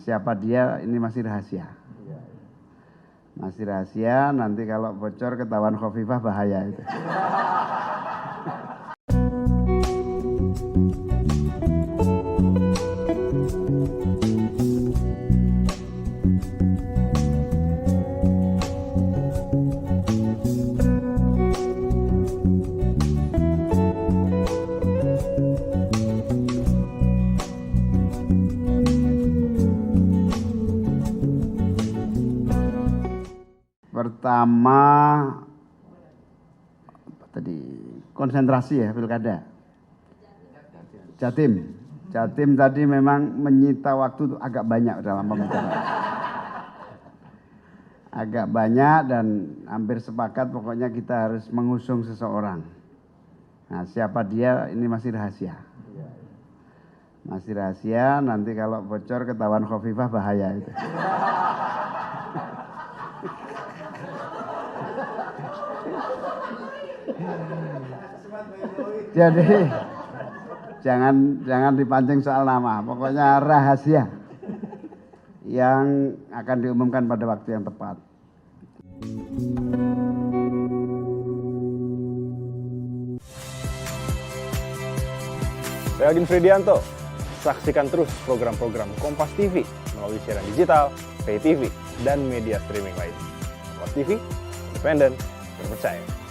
siapa dia ini masih rahasia. Masih rahasia, nanti kalau bocor ketahuan Khofifah bahaya itu. Pertama, konsentrasi ya pilkada. Jatim tadi memang menyita waktu agak banyak dalam pembicaraan. Agak banyak dan hampir sepakat pokoknya kita harus mengusung seseorang. Nah, siapa dia ini masih rahasia. Masih rahasia, nanti kalau bocor ketahuan Khofifah bahaya itu. Jadi jangan dipancing soal nama, pokoknya rahasia yang akan diumumkan pada waktu yang tepat. Saya Agin Fridianto. Saksikan terus program-program Kompas TV melalui siaran digital, pay TV, dan media streaming lain. Kompas TV, independen, terpercaya.